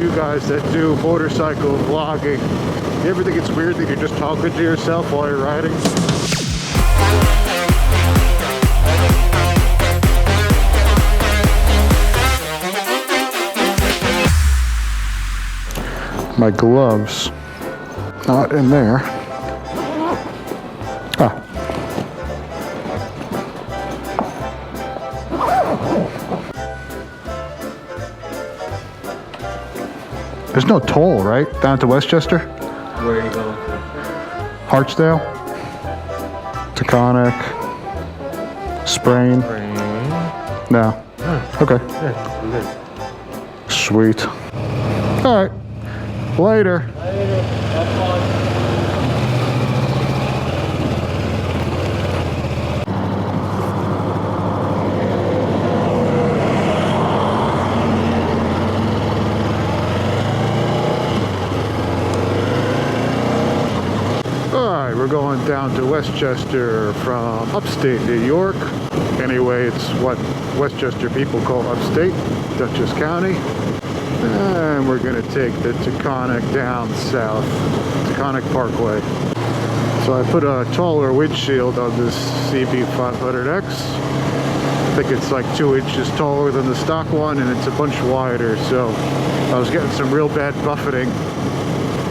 you guys that do motorcycle vlogging, you ever think it's weird that you're just talking to yourself while you're riding? My gloves, not in there. Ah. There's no toll, right? Down to Westchester? Where are you going? Hartsdale? Taconic? Sprain? No. Okay. Yeah, Sweet. All right. Later. Have fun. Alright, we're going down to Westchester from upstate New York. Anyway, it's what Westchester people call upstate, Dutchess County. And we're going to take the Taconic down south, Taconic Parkway. So I put a taller windshield on this CB500X. I think it's like 2 inches taller than the stock one, and it's a bunch wider. So I was getting some real bad buffeting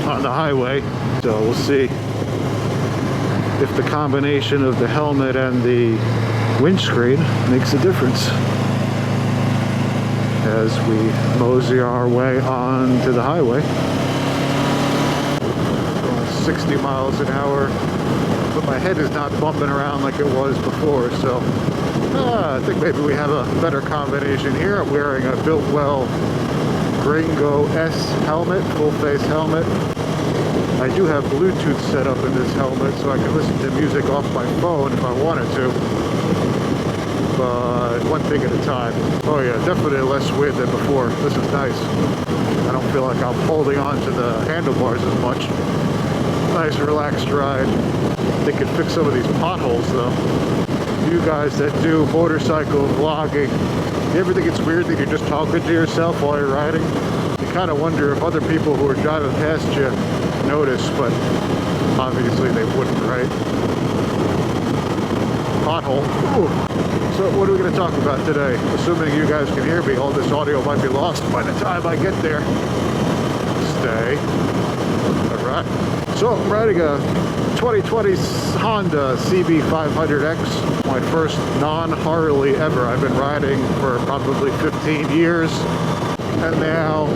on the highway. So we'll see if the combination of the helmet and the windscreen makes a difference as we mosey our way onto the highway. Going 60 miles an hour, but my head is not bumping around like it was before, so I think maybe we have a better combination here. I'm wearing a Biltwell Gringo S helmet, full face helmet. I do have Bluetooth set up in this helmet, so I can listen to music off my phone if I wanted to. But one thing at a time. Oh yeah, definitely less wind than before. This is nice. I don't feel like I'm holding on to the handlebars as much. Nice relaxed ride. They could fix some of these potholes though. You guys that do motorcycle vlogging, you ever think it's weird that you're just talking to yourself while you're riding? You kind of wonder if other people who are driving past you notice, but obviously they wouldn't, right? Pothole. Ooh. So what are we going to talk about today? Assuming you guys can hear me, all this audio might be lost by the time I get there. Stay. All right. So I'm riding a 2020 Honda CB500X. My first non-Harley ever. I've been riding for probably 15 years. And now,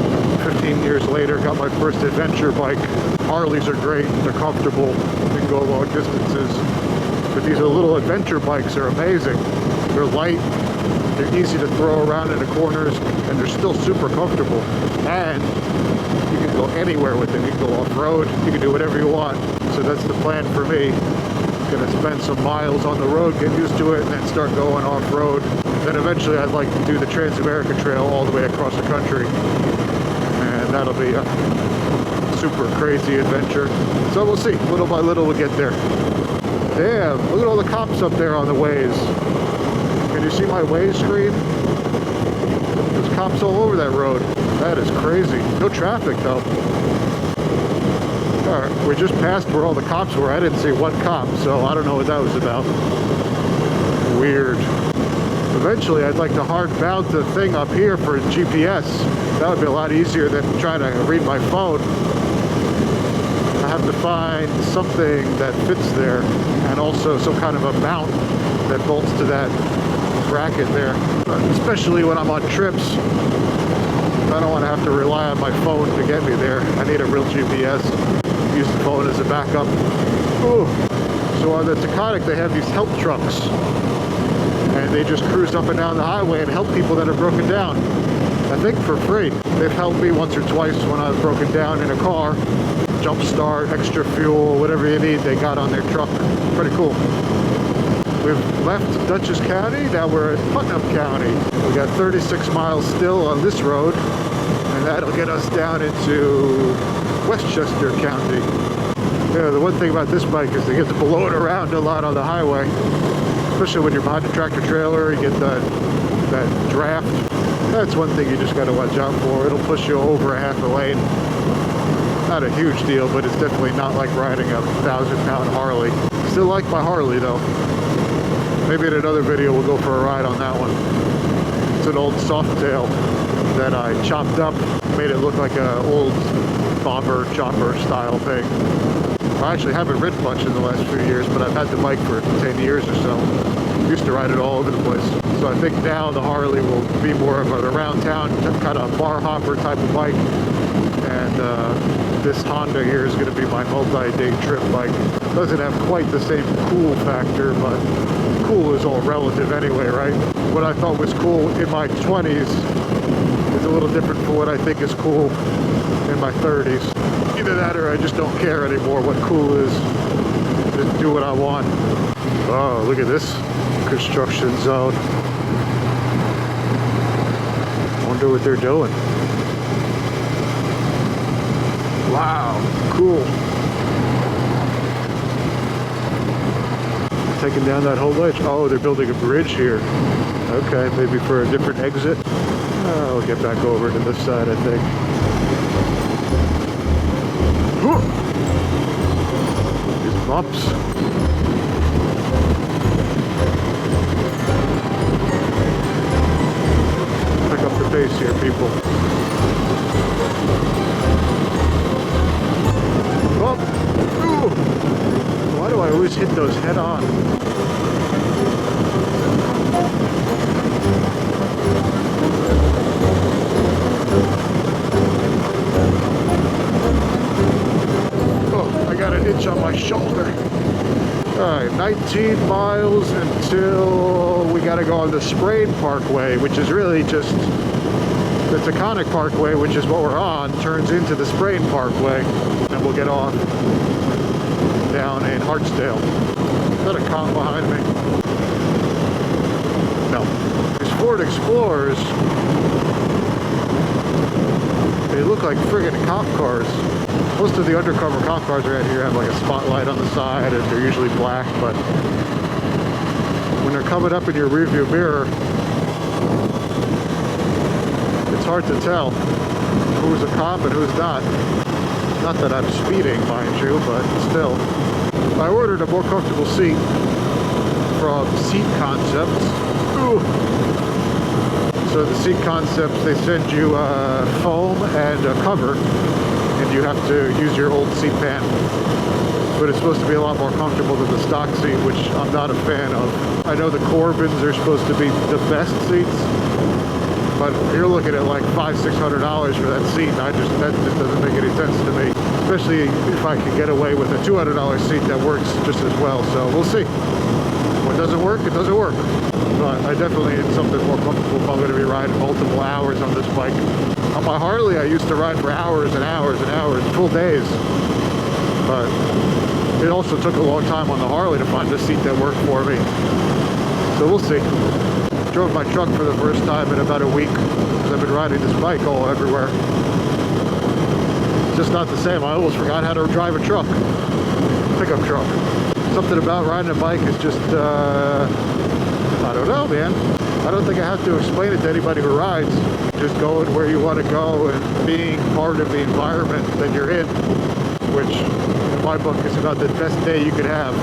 15 years later, got my first adventure bike. Harleys are great. They're comfortable. You can go long distances. But these little adventure bikes are amazing. They're light, they're easy to throw around in the corners, and they're still super comfortable. And you can go anywhere with them. You can go off-road, you can do whatever you want. So that's the plan for me. Gonna spend some miles on the road, get used to it, and then start going off-road. Then eventually I'd like to do the Trans-America Trail all the way across the country. And that'll be a super crazy adventure. So we'll see, little by little we'll get there. Damn, look at all the cops up there on the ways. Can you see my Waze screen? There's cops all over that road. That is crazy. No traffic though. Alright, we just passed where all the cops were. I didn't see one cop, so I don't know what that was about. Weird. Eventually I'd like to hard mount the thing up here for GPS. That would be a lot easier than trying to read my phone. I have to find something that fits there, and also some kind of a mount that bolts to that bracket there, especially when I'm on trips. I don't want to have to rely on my phone to get me there. I need a real GPS. Use the phone as a backup. Ooh. So on the Taconic they have these help trucks, and they just cruise up and down the highway and help people that are broken down. I think for free. They've helped me once or twice when I was broken down in a car. Jump start, extra fuel, whatever you need, they got on their truck. Pretty cool. We've left Dutchess County, now we're in Putnam County. We got 36 miles still on this road, and that'll get us down into Westchester County. Yeah, the one thing about this bike is they get to blow it around a lot on the highway, especially when you're behind a tractor trailer. You get that draft That's one thing you just got to watch out for. It'll push you over a half a lane. Not a huge deal, but it's definitely not like riding a 1,000-pound Harley. Still like my Harley though. Maybe in another video we'll go for a ride on that one. It's an old Softail that I chopped up, made it look like an old bobber chopper style thing. I actually haven't ridden much in the last few years, but I've had the bike for 10 years or so. Used to ride it all over the place. So I think now the Harley will be more of an around town kind of bar hopper type of bike. And this Honda here is going to be my multi-day trip bike. Doesn't have quite the same cool factor, but cool is all relative anyway, right? What I thought was cool in my 20s is a little different from what I think is cool in my 30s. Either that or I just don't care anymore what cool is. Just do what I want. Oh, look at this construction zone. Wonder what they're doing. Wow, cool. Taking down that whole ledge. Oh, they're building a bridge here. Okay, maybe for a different exit. I'll get back over to this side, I think. These bumps. Pick up the pace here, people. Oh. Ooh. Why do I always hit those head on? Oh, I got an itch on my shoulder. Alright, 19 miles until we gotta go on the Sprain Parkway, which is really just the Taconic Parkway, which is what we're on, turns into the Sprain Parkway, and we'll get off down in Hartsdale. Is that a cop behind me? No. These Ford Explorers, they look like friggin' cop cars. Most of the undercover cop cars around here have like a spotlight on the side, and they're usually black, but when they're coming up in your rearview mirror, it's hard to tell who's a cop and who's not. Not that I'm speeding, mind you, but still. I ordered a more comfortable seat from Seat Concepts. Ooh. So the Seat Concepts, they send you foam and a cover, and you have to use your old seat pan. But it's supposed to be a lot more comfortable than the stock seat, which I'm not a fan of. I know the Corbins are supposed to be the best seats, but you're looking at like $500–600 for that seat, and that just doesn't make any sense to me. Especially if I can get away with a $200 seat that works just as well. So we'll see. When it doesn't work, it doesn't work. But I definitely need something more comfortable if I'm going to be riding multiple hours on this bike. On my Harley, I used to ride for hours and hours and hours, full days. But it also took a long time on the Harley to find a seat that worked for me. So we'll see. Drove my truck for the first time in about a week because I've been riding this bike all everywhere. It's just not the same. I almost forgot how to drive a truck. Pickup truck. Something about riding a bike is just, I don't know, man. I don't think I have to explain it to anybody who rides. Just going where you want to go and being part of the environment that you're in, which in my book is about the best day you could have.